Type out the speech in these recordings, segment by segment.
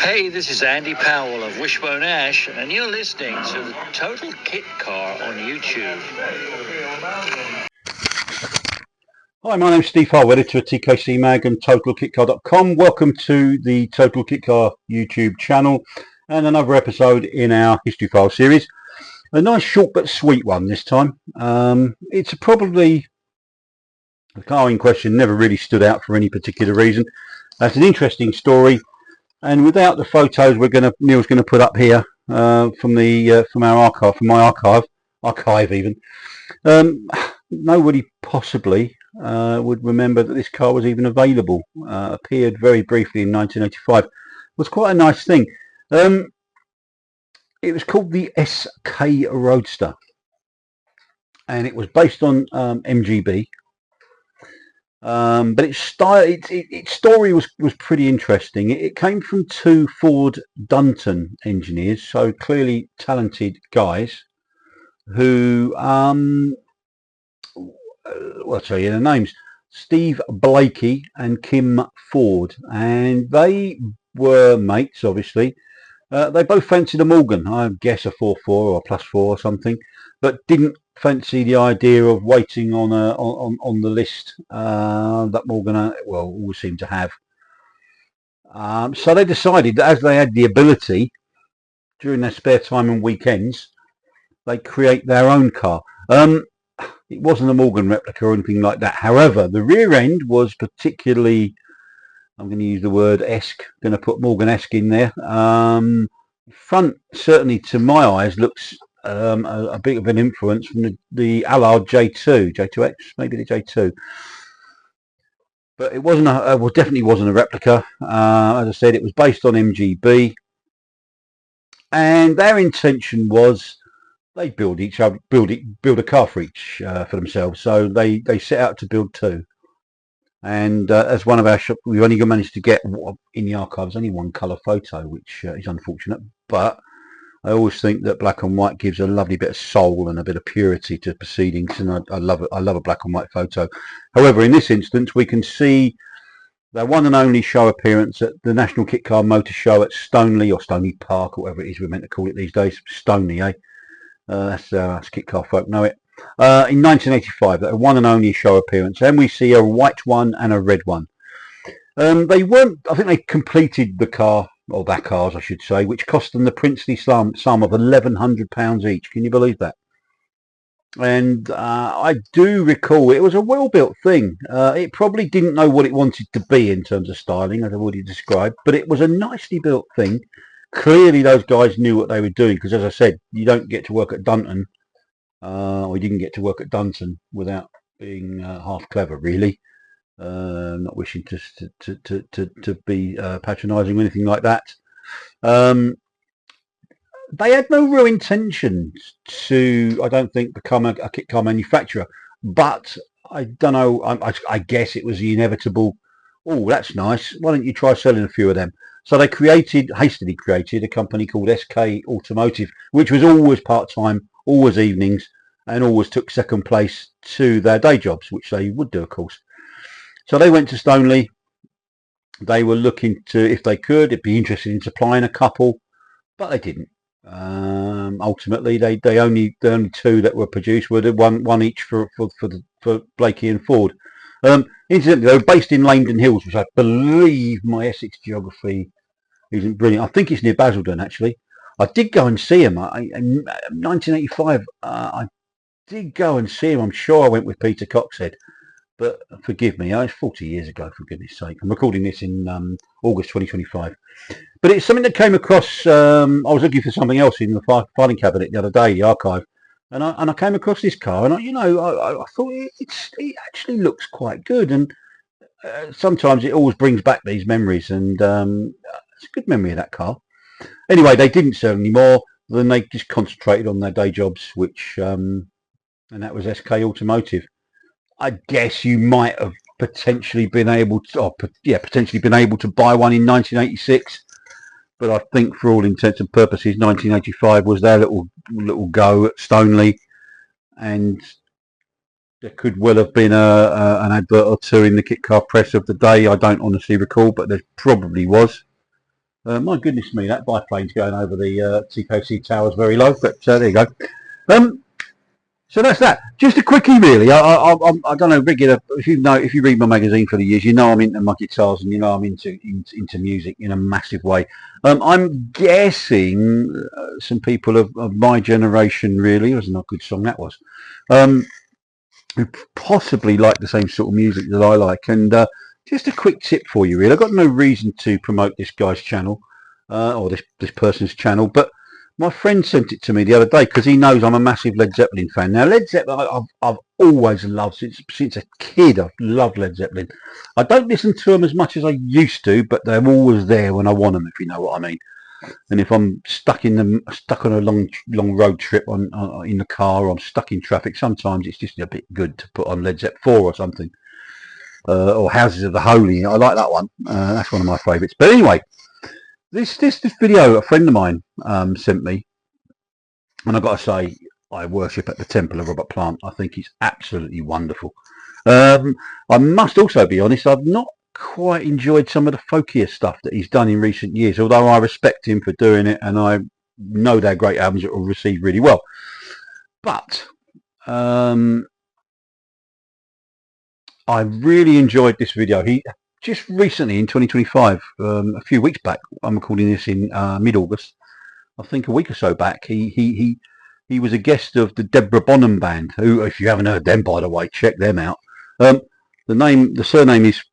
Hey, this is Andy Powell of Wishbone Ash, and you're listening to the Total Kit Car on YouTube. Hi, my name's Steve Hall, editor of TKC Mag and TotalKitCar.com. Welcome to the Total Kit Car YouTube channel and another episode in our Historyfile series. A nice short but sweet one this time. It's probably, the car in question never really stood out for any particular reason. That's an interesting story, and without the photos Neil's going to put up here from our archive even. Nobody possibly would remember that this car was even available. Appeared very briefly in 1985. Was quite a nice thing. It was called the SK Roadster, and it was based on MGB. But its story was pretty interesting. It came from two Ford Dunton engineers, so clearly talented guys who I'll tell you their names: Steve Blakey and Kim Ford, and they were mates, obviously. They both fancied a Morgan, I guess a 4.4 or a +4 or something, but didn't fancy the idea of waiting on the list that Morgan always seemed to have. So they decided that as they had the ability during their spare time and weekends, they'd create their own car. It wasn't a Morgan replica or anything like that. However, the rear end was particularly, I'm going to use the word esque, going to put Morgan-esque in there. Front, certainly to my eyes, looks a bit of an influence from the Allard J2X, maybe the J2. But it wasn't definitely wasn't a replica. As I said, it was based on MGB, and their intention was they build a car for themselves. So they set out to build two. And as one of our shops, we only managed to get in the archives only one colour photo, which is unfortunate. But I always think that black and white gives a lovely bit of soul and a bit of purity to proceedings, and I love it. I love a black and white photo. However, in this instance, we can see their one and only show appearance at the National Kit Car Motor Show at Stoneleigh, or Stoneleigh Park, or whatever it is we're meant to call it these days. Stoneleigh, eh? That's us Kit Car folk know it. In 1985, that one and only show appearance, and we see a white one and a red one. They weren't. I think they completed the car, or their cars, I should say, which cost them the princely sum of £1,100 each. Can you believe that? And I do recall it was a well-built thing. It probably didn't know what it wanted to be in terms of styling, as I've already described, but it was a nicely built thing. Clearly, those guys knew what they were doing, because, as I said, you don't get to work at Dunton, or you didn't get to work at Dunton without being half clever, really. Not wishing to be patronising or anything like that. They had no real intention to, I don't think, become a kit car manufacturer, but I don't know. I guess it was the inevitable. Oh, that's nice. Why don't you try selling a few of them? So they hastily created a company called SK Automotive, which was always part-time, always evenings, and always took second place to their day jobs, which they would do, of course. So they went to Stoneleigh. They were looking to, if they could, be interested in supplying a couple, but they didn't. Ultimately, the only two that were produced were the one each for Blakey and Ford. Incidentally, they were based in Langdon Hills, which I believe, my Essex geography isn't brilliant. I think it's near Basildon, actually. I did go and see him in 1985. I did go and see him. I'm sure I went with Peter Coxhead, but forgive me, it's 40 years ago, for goodness sake. I'm recording this in August 2025. But it's something that came across. I was looking for something else in the filing cabinet the other day, the archive, and I came across this car, and I thought it actually looks quite good. And sometimes it always brings back these memories, and it's a good memory of that car. Anyway, they didn't sell any more. Then they just concentrated on their day jobs, which and that was SK Automotive. I guess you might have potentially been able to, buy one in 1986. But I think, for all intents and purposes, 1985 was their little go at Stoneleigh, and there could well have been an advert or two in the kit car press of the day. I don't honestly recall, but there probably was. My goodness me, that biplane's going over the TKC towers very low, but there you go. So that's that. Just a quickie, really. I don't know, regular. If you read my magazine for the years, you know I'm into my guitars, and you know I'm into music in a massive way. I'm guessing some people of my generation, really, it was not a good song that was, who possibly like the same sort of music that I like. And just a quick tip for you, really. I've got no reason to promote this guy's channel or this person's channel, but my friend sent it to me the other day because he knows I'm a massive Led Zeppelin fan. Now, Led Zeppelin, I've always loved since a kid. I've loved Led Zeppelin. I don't listen to them as much as I used to, but they're always there when I want them, if you know what I mean. And if I'm stuck on a long road trip in the car, or I'm stuck in traffic, sometimes it's just a bit good to put on Led Zeppelin 4 or something, or Houses of the Holy. I like that one. That's one of my favourites. But anyway, this video a friend of mine sent me, and I've got to say, I worship at the temple of Robert Plant. I think he's absolutely wonderful. I must also be honest, I've not quite enjoyed some of the folkier stuff that he's done in recent years, although I respect him for doing it, and I know they're great albums that will receive really well. But I really enjoyed this video. He just recently in 2025, a few weeks back, I'm recording this in mid-August, I think a week or so back, he was a guest of the Deborah Bonham Band, who, if you haven't heard them, by the way, check them out. The surname is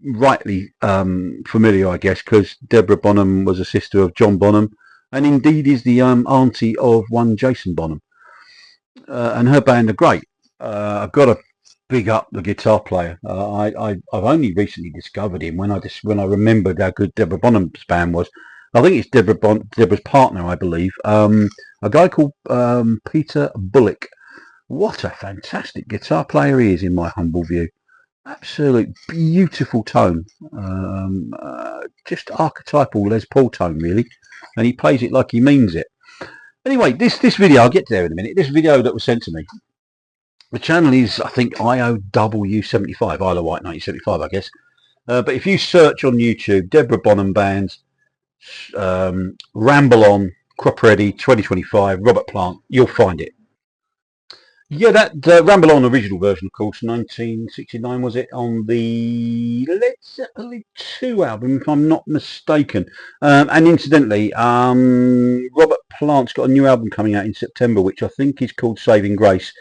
rightly familiar, I guess, because Deborah Bonham was a sister of John Bonham, and indeed is the auntie of one Jason Bonham. And her band are great. I've got to big up the guitar player. I've only recently discovered him when I remembered how good Deborah Bonham's band was. I think it's Deborah's partner, I believe. A guy called Peter Bullock. What a fantastic guitar player he is, in my humble view. Absolute beautiful tone. Just archetypal Les Paul tone, really. And he plays it like he means it. Anyway, this video, I'll get there in a minute. This video that was sent to me. The channel is, I think, IOW75, Isle of Wight 1975, I guess. But if you search on YouTube, Deborah Bonham Bands, Ramble On, Crop Ready 2025, Robert Plant, you'll find it. Yeah, that Ramble On original version, of course, 1969 was it, on the Led Zeppelin 2 album, if I'm not mistaken. And incidentally, Robert Plant's got a new album coming out in September, which I think is called Saving Grace.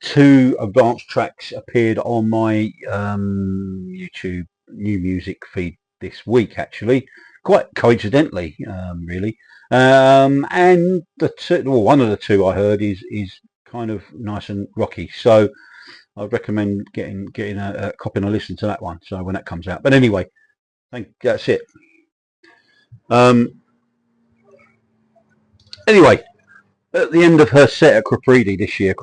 2 advanced tracks appeared on my YouTube new music feed this week, actually, quite coincidentally, really. And one of the 2 I heard is kind of nice and rocky, so I'd recommend getting a copy and a listen to that one, so when that comes out. But anyway, that's it. Anyway, at the end of her set at Crop Ready this year,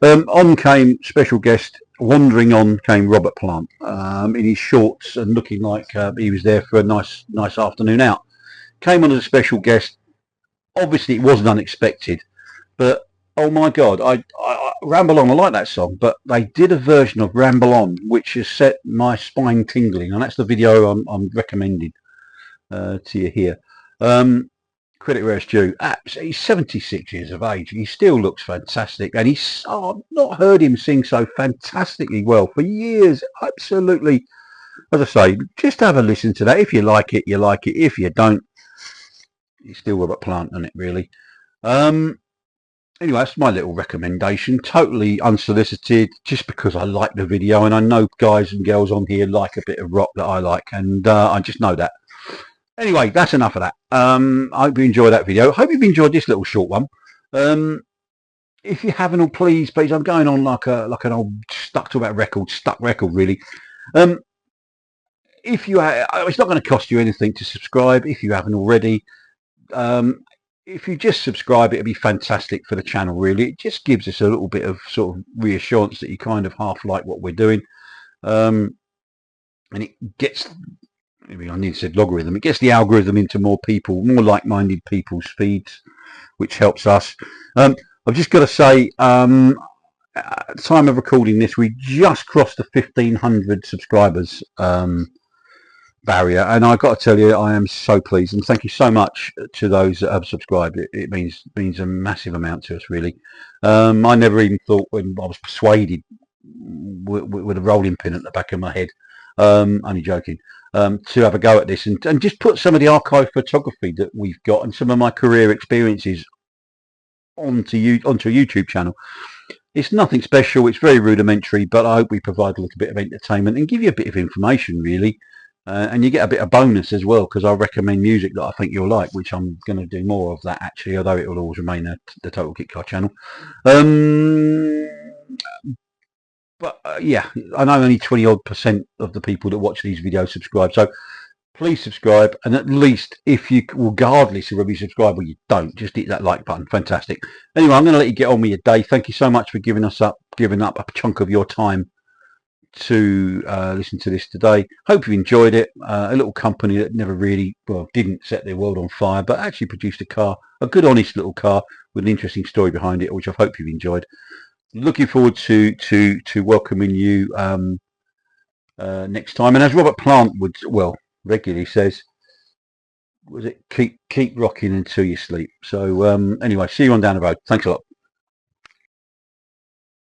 on came special guest, wandering on came Robert Plant, in his shorts and looking like he was there for a nice afternoon out. Came on as a special guest. Obviously it wasn't unexpected, but oh my God, I Ramble On, I like that song, but they did a version of Ramble On which has set my spine tingling, and that's the video I'm recommending to you here. Credit where it's due. He's 76 years of age. He still looks fantastic, and I've not heard him sing so fantastically well for years. Absolutely, as I say, just have a listen to that. If you like it, you like it. If you don't, it's still Robert Plant, isn't it, really? Anyway, that's my little recommendation, totally unsolicited, just because I like the video, and I know guys and girls on here like a bit of rock that I like, and I just know that. Anyway, that's enough of that. I hope you enjoyed that video. I hope you've enjoyed this little short one. If you haven't, please, I'm going on like an old stuck record, really. If you, it's not going to cost you anything to subscribe if you haven't already. If you just subscribe, it'd be fantastic for the channel, really. It just gives us a little bit of sort of reassurance that you kind of half like what we're doing. And it gets, I need to say logarithm, it gets the algorithm into more like-minded people's feeds, which helps us. I've just got to say, at the time of recording this, we just crossed the 1,500 subscribers barrier, and I've got to tell you, I am so pleased, and thank you so much to those that have subscribed. It means a massive amount to us, really. I never even thought, when I was persuaded with a rolling pin at the back of my head, only joking, to have a go at this and just put some of the archive photography that we've got and some of my career experiences onto a YouTube channel. It's nothing special, it's very rudimentary, but I hope we provide a little bit of entertainment and give you a bit of information, really. And you get a bit of bonus as well, because I recommend music that I think you'll like, which I'm going to do more of that, actually, although it will always remain the Total Kit Car channel. But yeah, I know only 20% of the people that watch these videos subscribe, so please subscribe, and at least, if you, regardless of whether you subscribe or you don't, just hit that like button. Fantastic. Anyway, I'm going to let you get on with your day. Thank you so much for giving up a chunk of your time to listen to this today. Hope you enjoyed it. A little company that never really, well, didn't set their world on fire, but actually produced a car, a good honest little car with an interesting story behind it, which I hope you've enjoyed. Looking forward to welcoming you next time. And as Robert Plant would, well, regularly says, was it keep rocking until you sleep. So anyway, see you on down the road. Thanks a lot.